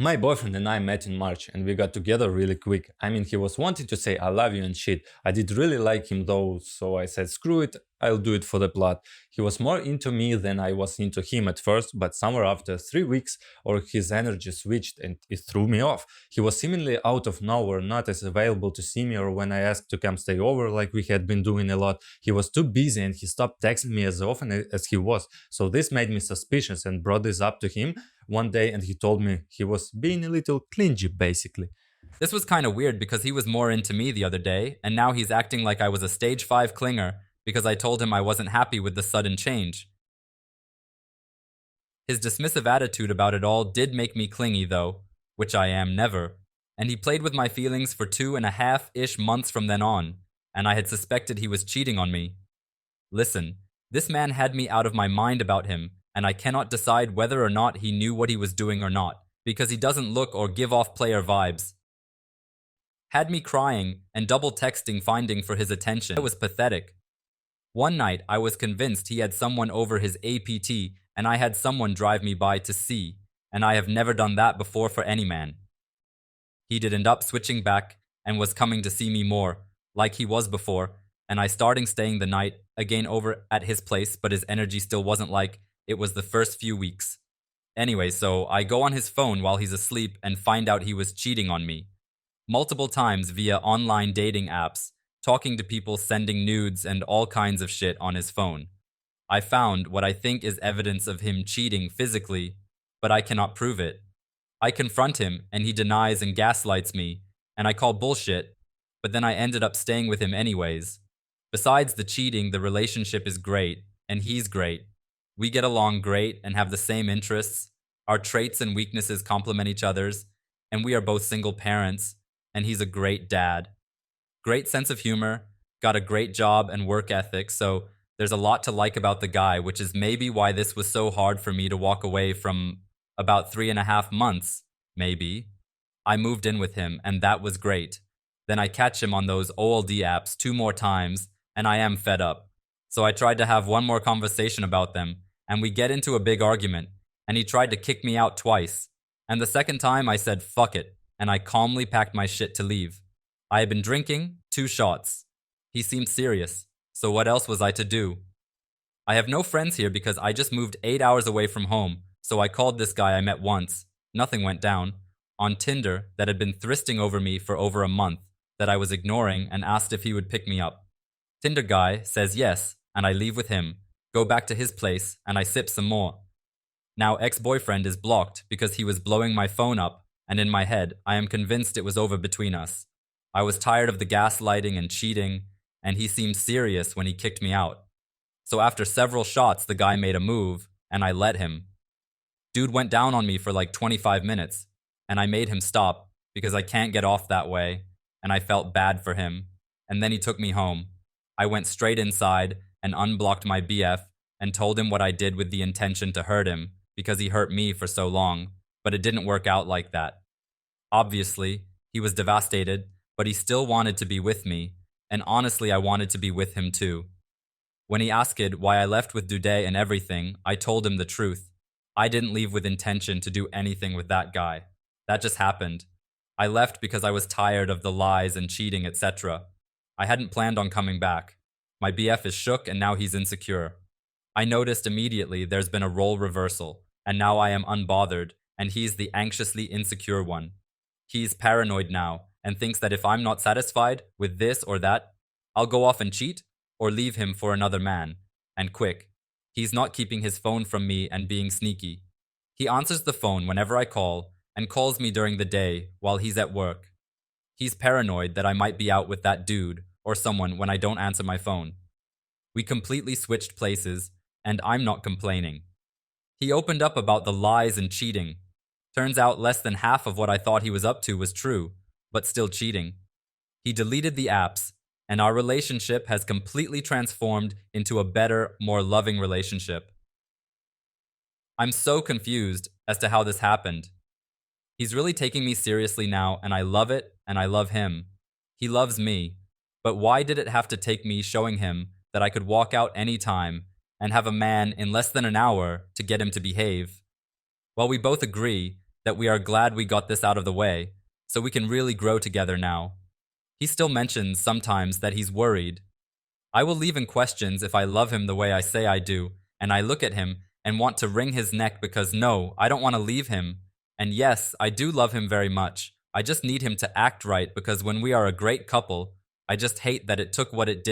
My boyfriend and I met in March and we got together really quick. I mean, he was wanting to say I love you and shit. I did really like him though, so I said screw it, I'll do it for the plot. He was more into me than I was into him at first, but somewhere after 3 weeks, or his energy switched and it threw me off. He was seemingly out of nowhere, not as available to see me, or when I asked to come stay over like we had been doing a lot, he was too busy and he stopped texting me as often as he was. So this made me suspicious and brought this up to him one day, and he told me he was being a little clingy basically. This was kinda weird because he was more into me the other day, and now he's acting like I was a stage 5 clinger because I told him I wasn't happy with the sudden change. His dismissive attitude about it all did make me clingy though, which I am never, and he played with my feelings for 2.5-ish months from then on, and I had suspected he was cheating on me. Listen, this man had me out of my mind about him, and I cannot decide whether or not he knew what he was doing or not, because he doesn't look or give off player vibes. Had me crying and double texting finding for his attention. It was pathetic. One night I was convinced he had someone over his APT and I had someone drive me by to see, and I have never done that before for any man. He did end up switching back and was coming to see me more, like he was before, and I starting staying the night again over at his place, but his energy still wasn't like it was the first few weeks. Anyway, so I go on his phone while he's asleep and find out he was cheating on me. Multiple times via online dating apps, talking to people, sending nudes and all kinds of shit on his phone. I found what I think is evidence of him cheating physically, but I cannot prove it. I confront him and he denies and gaslights me, and I call bullshit, but then I ended up staying with him anyways. Besides the cheating, the relationship is great, and he's great. We get along great and have the same interests. Our traits and weaknesses complement each other's, and we are both single parents, and he's a great dad. Great sense of humor, got a great job and work ethic, so there's a lot to like about the guy, which is maybe why this was so hard for me to walk away from about 3.5 months, maybe. I moved in with him, and that was great. Then I catch him on those OLD apps 2 more times, and I am fed up. So I tried to have one more conversation about them, and we get into a big argument, and he tried to kick me out twice. And the second time I said fuck it, and I calmly packed my shit to leave. I had been drinking 2 shots. He seemed serious, so what else was I to do? I have no friends here because I just moved 8 hours away from home, so I called this guy I met once, nothing went down, on Tinder that had been thristing over me for over a month, that I was ignoring, and asked if he would pick me up. Tinder guy says yes, and I leave with him, go back to his place, and I sip some more. Now ex-boyfriend is blocked because he was blowing my phone up, and in my head, I am convinced it was over between us. I was tired of the gaslighting and cheating, and he seemed serious when he kicked me out. So after several shots, the guy made a move, and I let him. Dude went down on me for like 25 minutes, and I made him stop because I can't get off that way, and I felt bad for him, and then he took me home. I went straight inside and unblocked my BF and told him what I did with the intention to hurt him because he hurt me for so long, but it didn't work out like that. Obviously, he was devastated, but he still wanted to be with me, and honestly I wanted to be with him too. When he asked why I left with Dude and everything, I told him the truth. I didn't leave with intention to do anything with that guy. That just happened. I left because I was tired of the lies and cheating, etc. I hadn't planned on coming back. My BF is shook and now he's insecure. I noticed immediately there's been a role reversal, and now I am unbothered, and he's the anxiously insecure one. He's paranoid now, and thinks that if I'm not satisfied with this or that, I'll go off and cheat, or leave him for another man, and quick. He's not keeping his phone from me and being sneaky. He answers the phone whenever I call, and calls me during the day while he's at work. He's paranoid that I might be out with that dude, or someone when I don't answer my phone. We completely switched places, and I'm not complaining. He opened up about the lies and cheating. Turns out less than half of what I thought he was up to was true, but still cheating. He deleted the apps, and our relationship has completely transformed into a better, more loving relationship. I'm so confused as to how this happened. He's really taking me seriously now, and I love it, and I love him. He loves me, but why did it have to take me showing him that I could walk out anytime and have a man in less than an hour to get him to behave? Well, we both agree that we are glad we got this out of the way, so we can really grow together now. He still mentions sometimes that he's worried. I will leave in questions if I love him the way I say I do, and I look at him and want to wring his neck because no, I don't want to leave him. And yes, I do love him very much. I just need him to act right because when we are a great couple, I just hate that it took what it did